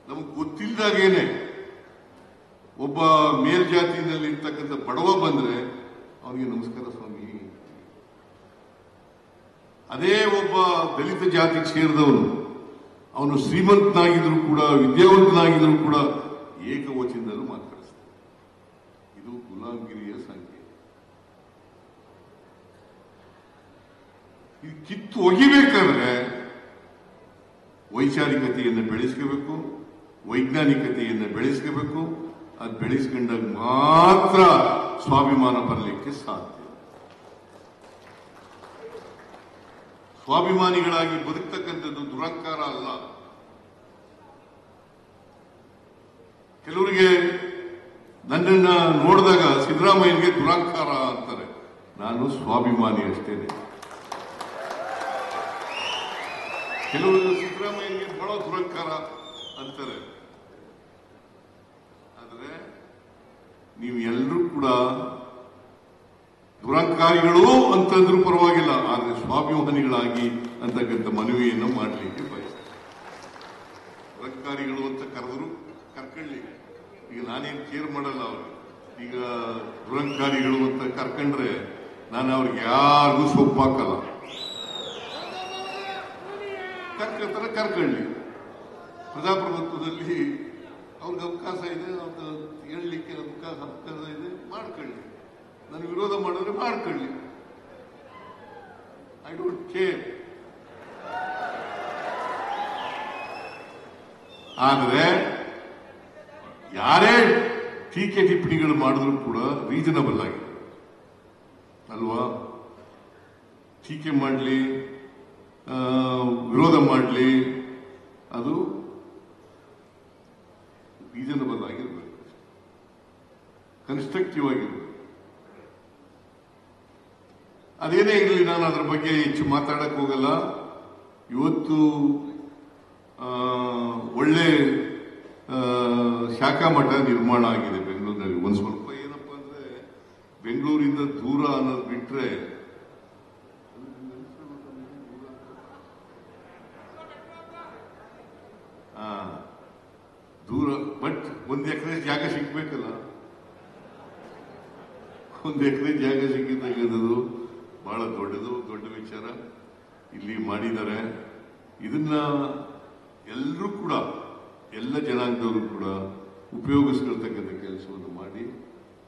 ನಮಗೆ ಗೊತ್ತಿಲ್ಲದಾಗೇನೆ ಒಬ್ಬ ಮೇಲ್ಜಾತಿನಲ್ಲಿ ಇರ್ತಕ್ಕಂಥ ಬಡವ ಬಂದ್ರೆ ಅವನಿಗೆ ನಮಸ್ಕಾರ ಸ್ವಾಮಿ. ಅದೇ ಒಬ್ಬ ದಲಿತ ಜಾತಿಗೆ ಸೇರಿದವನು ಅವನು ಶ್ರೀಮಂತನಾಗಿದ್ರು ಕೂಡ ವಿದ್ಯಾವಂತನಾಗಿದ್ರು ಕೂಡ ಏಕವಚನದಲ್ಲೂ ಮಾತನಾಡಿಸ್ತಾನೆ. ಇದು ಗುಲಾಮಗಿರಿಯ ಸಂಖ್ಯೆ. ಇದು ಕಿತ್ತು ಒಗಿಬೇಕಾದ್ರೆ ವೈಚಾರಿಕತೆಯನ್ನು ಬೆಳೆಸ್ಕೋಬೇಕು, ವೈಜ್ಞಾನಿಕತೆಯನ್ನು ಬೆಳೆಸ್ಕೋಬೇಕು. ಅದು ಬೆಳೆಸ್ಕೊಂಡಾಗ ಮಾತ್ರ ಸ್ವಾಭಿಮಾನ ಬರಲಿಕ್ಕೆ ಸಾಧ್ಯ. ಸ್ವಾಭಿಮಾನಿಗಳಾಗಿ ಬದುಕ್ತಕ್ಕಂಥದ್ದು ದುರಹಂಕಾರ ಅಲ್ಲ. ಕೆಲವರಿಗೆ ನನ್ನನ್ನ ನೋಡಿದಾಗ ಸಿದ್ದರಾಮಯ್ಯನಿಗೆ ದುರಹಂಕಾರ ಅಂತಾರೆ. ನಾನು ಸ್ವಾಭಿಮಾನಿ ಅಷ್ಟೇನೆ. ಕೆಲವರು ಸಿದ್ದರಾಮಯ್ಯನಿಗೆ ಬಹಳ ದುರಹಂಕಾರ ಅಂತಾರೆ. ಆದರೆ ನೀವು ಎಲ್ಲರೂ ಕೂಡ ದುರಹಂಕಾರಿಗಳು ಅಂತಂದ್ರೂ ಪರವಾಗಿಲ್ಲ, ಆದರೆ ಸ್ವಾಭಿಮಾನಿಗಳಾಗಿ ಅಂತಕ್ಕಂಥ ಮನವಿಯನ್ನು ಮಾಡಲಿಕ್ಕೆ ಬಯಸ್ತಾರೆ. ದುರಹಂಕಾರಿಗಳು ಅಂತ ಕರೆದ್ರು ಕರ್ಕೊಳ್ಳಿ. ಈಗ ನಾನೇನು ಕೇರ್ ಮಾಡಲ್ಲ ಅವ್ರಿಗೆ. ಈಗ ದುರಹಂಕಾರಿಗಳು ಅಂತ ಕರ್ಕೊಂಡ್ರೆ ನಾನು ಅವ್ರಿಗೆ ಯಾರಿಗೂ ಸೊಪ್ಪಾಕಲ್ಲ. ಕರ್ಕೊಳ್ತಾರೆ, ಕರ್ಕೊಳ್ಳಿ. ಪ್ರಜಾಪ್ರಭುತ್ವದಲ್ಲಿ ಅವ್ರಿಗೆ ಅವಕಾಶ ಇದೆ, ಅವ್ರಿಗೆ ಹೇಳಲಿಕ್ಕೆ ಅವಕಾಶ ಇದೆ, ಮಾಡ್ಕೊಳ್ಳಿ. ನಾನು ವಿರೋಧ ಮಾಡಿದ್ರೆ ಮಾಡ್ಕೊಳ್ಳಿ. I don't care. ಆದರೆ ಯಾರೇ ಟೀಕೆ ಟಿಪ್ಪಣಿಗಳು ಮಾಡಿದ್ರು ಕೂಡ ರೀಸನಬಲ್ ಆಗಿದೆ ಅಲ್ವಾ? ಟೀಕೆ ಮಾಡಲಿ, ವಿರೋಧ ಮಾಡಲಿ, ಅದು ರೀಸನಬಲ್ ಆಗಿರ್ಬೇಕು, ಕನ್ಸ್ಟ್ರಕ್ಟಿವ್ ಆಗಿರ್ಬೇಕು. ಅದೇನೇ ಇರಲಿ, ನಾನು ಅದರ ಬಗ್ಗೆ ಹೆಚ್ಚು ಮಾತಾಡಕ್ ಹೋಗಲ್ಲ. ಇವತ್ತು ಒಳ್ಳೆ ಶಾಖಾ ಮಠ ನಿರ್ಮಾಣ ಆಗಿದೆ ಬೆಂಗಳೂರಿನಲ್ಲಿ. ಒಂದು ಸ್ವಲ್ಪ ಏನಪ್ಪಾ ಅಂದ್ರೆ ಬೆಂಗಳೂರಿಂದ ದೂರ ಅನ್ನೋದು ಬಿಟ್ರೆ ದೂರ, ಬಟ್ 1 ಎಕರೆ ಜಾಗ ಸಿಗ್ಬೇಕಲ್ಲ. 1 ಎಕರೆ ಜಾಗ ಸಿಕ್ಕಿದ್ದದು ಬಹಳ ದೊಡ್ಡ ವಿಚಾರ. ಇಲ್ಲಿ ಮಾಡಿದ್ದಾರೆ. ಇದನ್ನ ಎಲ್ಲರೂ ಕೂಡ, ಎಲ್ಲ ಜನಾಂಗದವರು ಕೂಡ ಉಪಯೋಗಿಸ್ಕೊಳ್ತಕ್ಕಂಥ ಕೆಲಸವನ್ನು ಮಾಡಿ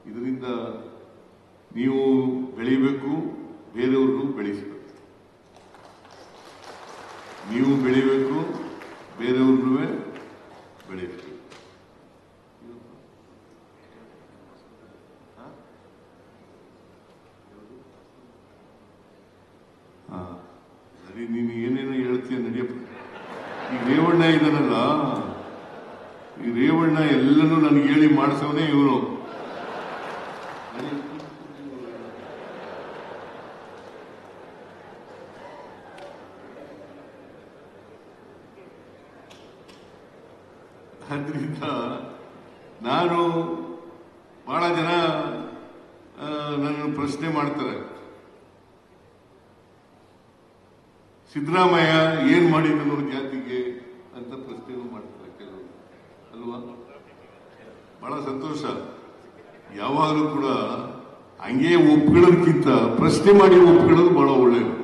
ಇದರಿಂದ ನೀವು ಬೆಳಿಬೇಕು, ಬೇರೆಯವ್ರಿಗೂ ಬೆಳೆಸಬೇಕು. ನೀವು ಬೆಳಿಬೇಕು, ಬೇರೆಯವ್ರಿಗೂ ಬೆಳೆಸಬೇಕು. ಸರಿ, ನೀನು ಏನೇನೋ ಹೇಳ್ತೀಯ ನಡಿಯಪ್ಪ. ಈ ರೇವಣ್ಣ ಇದಾನಲ್ಲ, ಈ ರೇವಣ್ಣ ಎಲ್ಲನೂ ನನಗೆ ಹೇಳಿ ಮಾಡಿಸವನೇ ಇವನು. ಆದ್ರಿಂದ ನಾನು ಬಹಳ ಜನ ನನ್ನನ್ನು ಪ್ರಶ್ನೆ ಮಾಡ್ತಾರೆ, ಸಿದ್ದರಾಮಯ್ಯ ಏನ್ ಮಾಡಿದ್ರು ಜಾತಿಗೆ ಅಂತ ಪ್ರಶ್ನೆ ಮಾಡ್ತಾರೆ ಕೆಲವರು ಅಲ್ವಾ? ಬಹಳ ಸಂತೋಷ. ಯಾವಾಗಲೂ ಕೂಡ ಹಂಗೆ ಒಪ್ಕೊಳ್ಳೋದಕ್ಕಿಂತ ಪ್ರಶ್ನೆ ಮಾಡಿ ಒಪ್ಕೊಳ್ಳೋದು ಬಹಳ ಒಳ್ಳೆಯದು.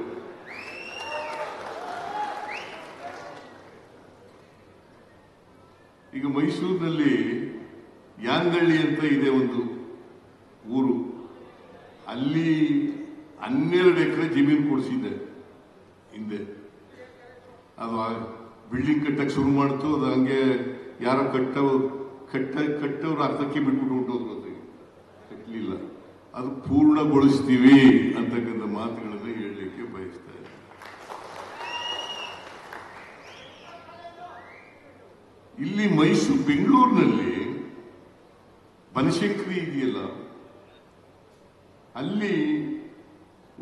ಈಗ ಮೈಸೂರಿನಲ್ಲಿ ಯಾಂಗಳ್ಳಿ ಅಂತ ಇದೆ ಒಂದು ಊರು. ಅಲ್ಲಿ 12 ಎಕರೆ ಜಮೀನು ಕೊಡಿಸಿದ್ದೆ ಹಿಂದೆ. ಅದು ಬಿಲ್ಡಿಂಗ್ ಕಟ್ಟಕ್ಕೆ ಶುರು ಮಾಡ್ತು. ಅದು ಹಂಗೆ ಯಾರೋ ಕಟ್ಟವ್ರು ಅರ್ಧಕ್ಕೆ ಬಿಟ್ಬಿಟ್ಟು ಹೊಂಟೋದ್ರು. ಅದಕ್ಕೆ ಕಟ್ಟಲಿಲ್ಲ. ಅದು ಪೂರ್ಣಗೊಳಿಸ್ತೀವಿ ಅಂತಕ್ಕಂಥ ಮಾತುಗಳನ್ನು ಹೇಳಲಿಕ್ಕೆ ಬಯಸ್ತಾ ಇದ್ದಾರೆ. ಇಲ್ಲಿ ಬೆಂಗಳೂರಿನಲ್ಲಿ ಬನಶಂಕರಿ ಇದೆಯಲ್ಲ, ಅಲ್ಲಿ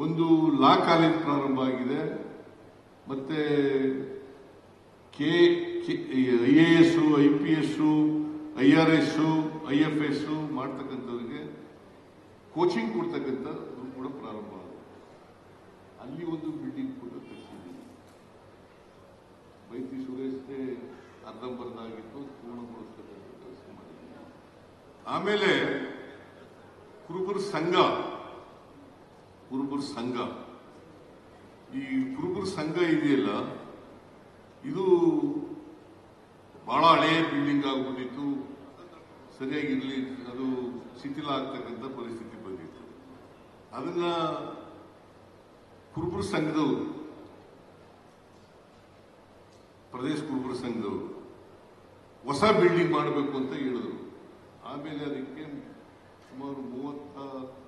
ಒಂದು ಲಾ ಕಾಲೇಜ್ ಪ್ರಾರಂಭ ಆಗಿದೆ. ಮತ್ತೆ IAS, IPS, IRS, IFS ಮಾಡ್ತಕ್ಕಂಥವ್ರಿಗೆ ಕೋಚಿಂಗ್ ಕೊಡ್ತಕ್ಕಂಥದ್ದು ಕೂಡ ಪ್ರಾರಂಭ ಆಗಿದೆ. ಅಲ್ಲಿ ಒಂದು ಬಿಲ್ಡಿಂಗ್ ಕೂಡ ಕಟ್ಟಿದ್ದೀವಿ. ಬೈತಿ ಸುರೇಶ್ಗೆ ಅರ್ಧಂಬರ್ಧಾಗಿತ್ತು, ಪೂರ್ಣಗೊಳಿಸತಕ್ಕಂಥ ಕೆಲಸ ಮಾಡಿದ್ದೀವಿ. ಆಮೇಲೆ ಕುರುಬರ ಸಂಘ ಈ ಕುರುಬರ ಸಂಘ ಇದೆಯಲ್ಲ, ಇದು ಬಹಳ ಹಳೆಯ ಬಿಲ್ಡಿಂಗ್ ಆಗ್ಬಿಟ್ಟಿತ್ತು, ಸರಿಯಾಗಿರ್ಲಿ, ಅದು ಶಿಥಿಲ ಆಗ್ತಕ್ಕಂಥ ಪರಿಸ್ಥಿತಿ ಬಂದಿತ್ತು. ಅದನ್ನ ಕುರುಬರ ಸಂಘದವರು, ಪ್ರದೇಶ ಕುರುಬರ ಸಂಘದವರು ಹೊಸ ಬಿಲ್ಡಿಂಗ್ ಮಾಡಬೇಕು ಅಂತ ಹೇಳಿದ್ರು. ಆಮೇಲೆ ಅದಕ್ಕೆ ಸುಮಾರು 30